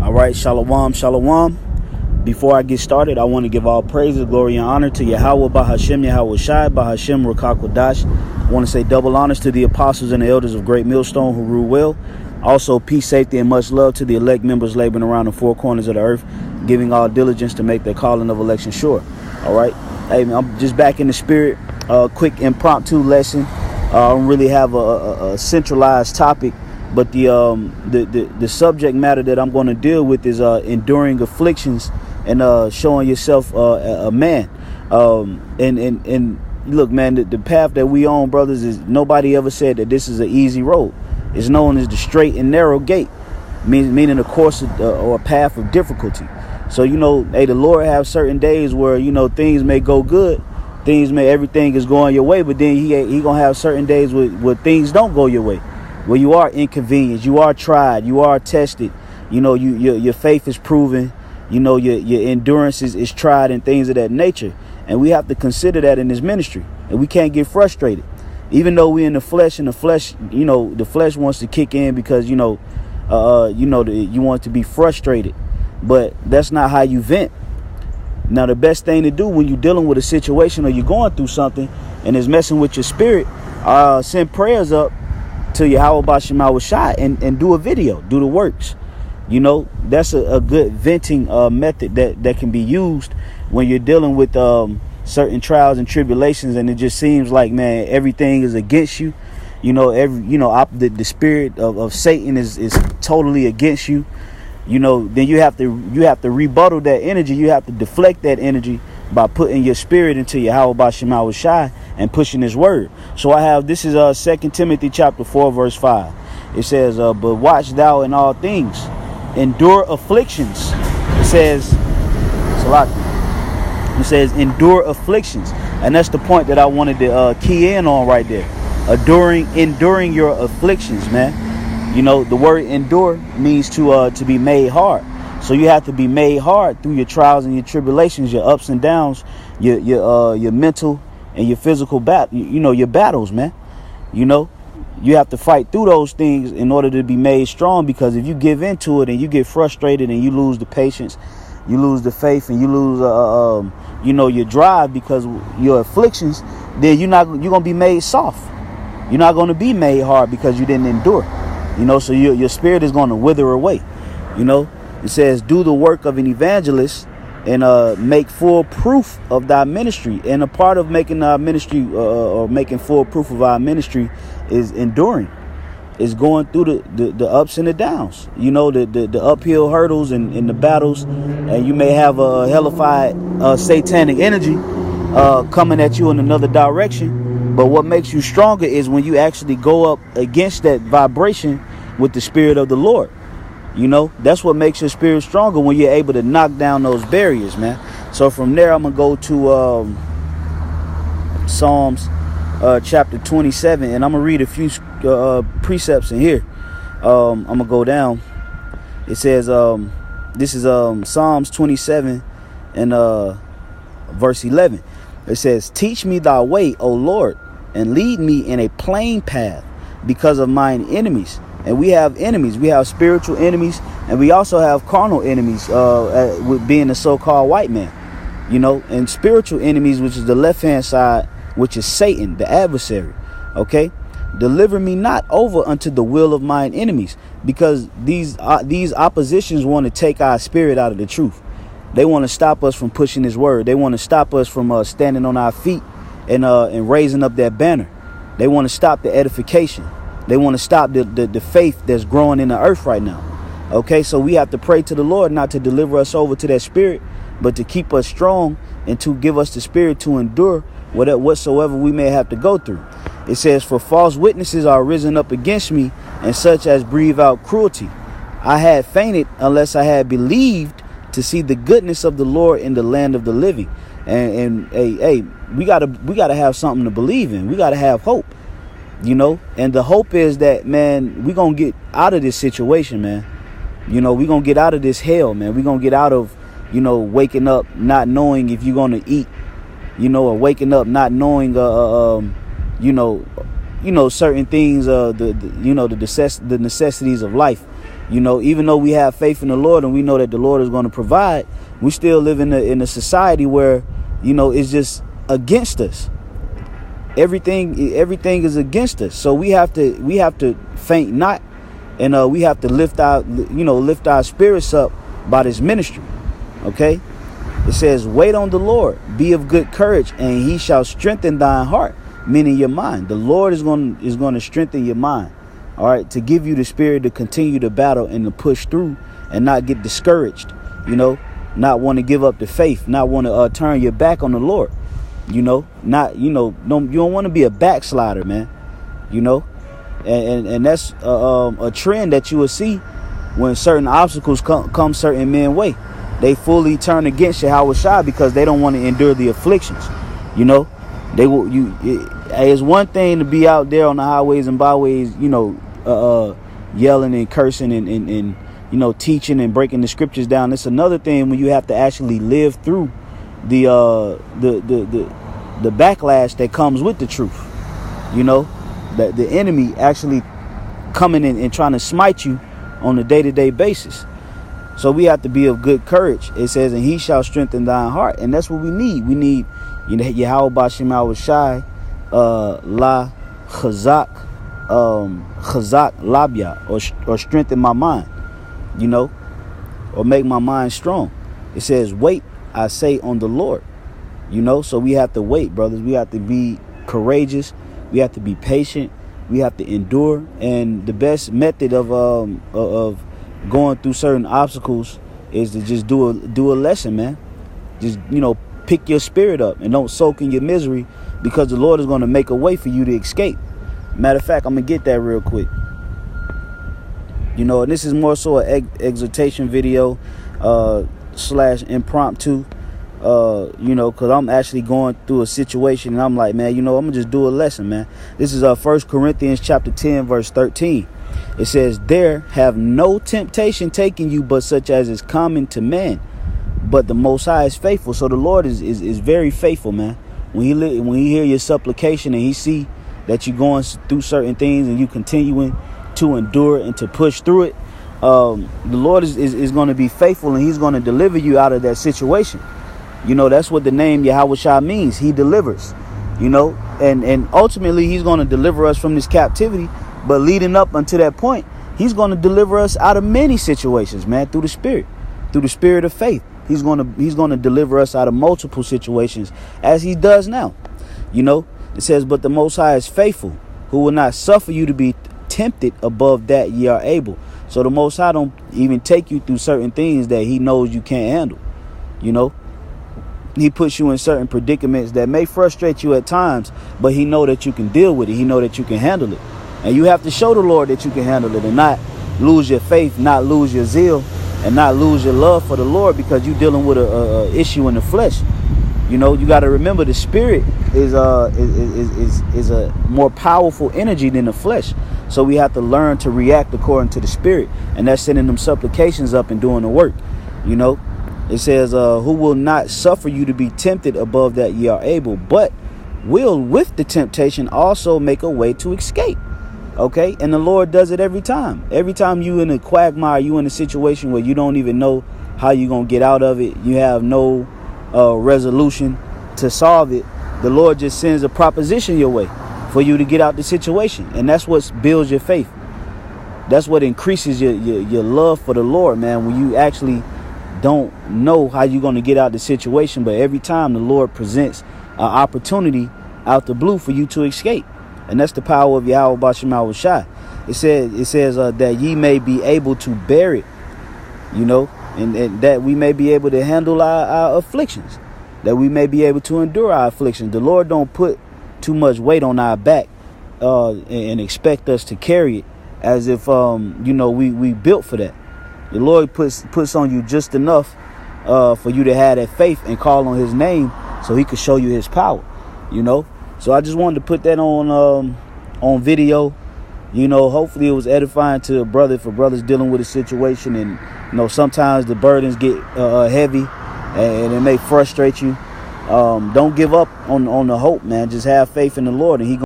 All right, shalom, shalom. Before I get started, I want to give all praises, glory, and honor to Yahweh, Bahashem, Yahweh Shai, Bahashem, Rukakwadash. I want to say double honors to the apostles and the elders of Great Millstone who rule well. Also, peace, safety, and much love to the elect members laboring around the four corners of the earth, giving all diligence to make their calling of election sure. All right. Hey, man, I'm just back in the spirit. Quick impromptu lesson. I don't really have a centralized topic, but the subject matter that I'm going to deal with is enduring afflictions and showing yourself a man. And look, man, the path that we on, brothers, is nobody ever said that this is an easy road. It's known as the straight and narrow gate, meaning a course or a path of difficulty. So, hey, the Lord have certain days where, things may go good. Everything is going your way, but then he gonna have certain days where things don't go your way, where you are inconvenienced, you are tried, you are tested, your faith is proven, your endurance is tried, and things of that nature. And we have to consider that in this ministry, and we can't get frustrated, even though we're in the flesh, and the flesh wants to kick in because you want to be frustrated, but that's not how you vent. Now, the best thing to do when you're dealing with a situation or you're going through something and it's messing with your spirit, send prayers up to Yahweh Bashim Shai and do a video, do the works. That's a good venting method that can be used when you're dealing with certain trials and tribulations, and it just seems like, man, everything is against you. The spirit of Satan is totally against you. Then you have to rebuttal that energy. You have to deflect that energy by putting your spirit into Yahweh Bashim Shai and pushing his word. So this is 2 Timothy chapter 4, verse 5. It says, but watch thou in all things, endure afflictions. It says, endure afflictions. And that's the point that I wanted to key in on right there. Enduring your afflictions, man. The word endure means to be made hard. So you have to be made hard through your trials and your tribulations, your ups and downs, your mental and your physical your battles, man. You have to fight through those things in order to be made strong, because if you give into it and you get frustrated and you lose the patience, you lose the faith, and you lose your drive because your afflictions, then you're going to be made soft. You're not going to be made hard because you didn't endure. So your spirit is going to wither away. It says, do the work of an evangelist and make full proof of thy ministry. And a part of making our ministry or making full proof of our ministry is enduring. It's going through the ups and the downs, the uphill hurdles and the battles. And you may have a hellified satanic energy coming at you in another direction. But what makes you stronger is when you actually go up against that vibration with the spirit of the Lord. That's what makes your spirit stronger, when you're able to knock down those barriers, man. So from there, I'm going to go to Psalms chapter 27, and I'm going to read a few precepts in here. I'm going to go down. It says, this is Psalms 27 and verse 11. It says, teach me thy way, O Lord, and lead me in a plain path because of mine enemies. And we have enemies. We have spiritual enemies, and we also have carnal enemies, with being the so-called white man, and spiritual enemies, which is the left-hand side, which is Satan, the adversary. Okay. Deliver me not over unto the will of mine enemies, because these oppositions want to take our spirit out of the truth. They want to stop us from pushing his word. They want to stop us from standing on our feet and raising up that banner. They want to stop the edification. They want to stop the faith that's growing in the earth right now. Okay, so we have to pray to the Lord not to deliver us over to that spirit, but to keep us strong and to give us the spirit to endure whatsoever we may have to go through. It says, for false witnesses are risen up against me, and such as breathe out cruelty. I had fainted unless I had believed to see the goodness of the Lord in the land of the living. And hey, we gotta have something to believe in. We gotta have hope, and the hope is that, man, we're gonna get out of this situation, man. We're gonna get out of this hell, man. We're gonna get out of waking up not knowing if you're gonna eat, or waking up not knowing certain things, the necessities of life. You know, even though we have faith in the Lord and we know that the Lord is going to provide, we still live in a society where, you know, it's just against us. Everything is against us. So we have to faint not, and we have to lift our spirits up by this ministry. Okay? It says, wait on the Lord, be of good courage, and he shall strengthen thine heart, meaning your mind. The Lord is going to strengthen your mind. All right, to give you the spirit to continue to battle and to push through and not get discouraged, you know, not want to give up the faith, not want to turn your back on the Lord, you know, you don't want to be a backslider, man, you know, and that's a trend that you will see when certain obstacles come certain men's way. They fully turn against Yahweh because they don't want to endure the afflictions, you know. It's one thing to be out there on the highways and byways, you know, yelling and cursing and you know, teaching and breaking the scriptures down. It's another thing when you have to actually live through the backlash that comes with the truth. You know, that the enemy actually coming in and trying to smite you on a day-to-day basis. So we have to be of good courage. It says, and he shall strengthen thine heart. And that's what we need. We need, you know, Yahweh Bashem Shai, La Chazak, Chazak Labia, or strengthen my mind, you know, or make my mind strong. It says, wait, I say, on the Lord, you know. So we have to wait, brothers. We have to be courageous. We have to be patient. We have to endure. And the best method of going through certain obstacles is to just do a lesson, man. Just, you know, pick your spirit up and don't soak in your misery, because the Lord is going to make a way for you to escape. Matter of fact, I'm going to get that real quick. You know, and this is more so an exhortation video / impromptu, you know, because I'm actually going through a situation and I'm like, man, you know, I'm going to just do a lesson, man. This is 1 Corinthians chapter 10, verse 13. It says, there have no temptation taken you but such as is common to man. But the Most High is faithful. So the Lord is very faithful, man. When he hear your supplication and he see that you're going through certain things and you continuing to endure and to push through it, the Lord is going to be faithful, and he's going to deliver you out of that situation. You know, that's what the name Yahweh Shai means. He delivers, you know, and ultimately he's going to deliver us from this captivity. But leading up until that point, he's going to deliver us out of many situations, man, through the spirit of faith. He's going to deliver us out of multiple situations, as he does now. You know, it says, but the Most High is faithful, who will not suffer you to be tempted above that ye are able. So the Most High don't even take you through certain things that he knows you can't handle. You know, he puts you in certain predicaments that may frustrate you at times, but he know that you can deal with it. He know that you can handle it. And you have to show the Lord that you can handle it, and not lose your faith, not lose your zeal, and not lose your love for the Lord because you're dealing with a issue in the flesh. You know, you got to remember the spirit is a more powerful energy than the flesh. So we have to learn to react according to the spirit, and that's sending them supplications up and doing the work. You know, it says, who will not suffer you to be tempted above that ye are able, but will with the temptation also make a way to escape. Okay, and the Lord does it every time. Every time you in a quagmire, you in a situation where you don't even know how you're going to get out of it. You have no resolution to solve it. The Lord just sends a proposition your way for you to get out the situation. And that's what builds your faith. That's what increases your love for the Lord, man, when you actually don't know how you're going to get out the situation. But every time the Lord presents an opportunity out the blue for you to escape. And that's the power of Yahweh Bashem Shai. It says that ye may be able to bear it, you know, and that we may be able to handle our afflictions, that we may be able to endure our afflictions. The Lord don't put too much weight on our back and expect us to carry it as if, you know, we built for that. The Lord puts on you just enough for you to have that faith and call on his name so he could show you his power, you know. So I just wanted to put that on video. You know, hopefully it was edifying to a brother, for brothers dealing with a situation. And, you know, sometimes the burdens get heavy and it may frustrate you. Don't give up on the hope, man. Just have faith in the Lord, and he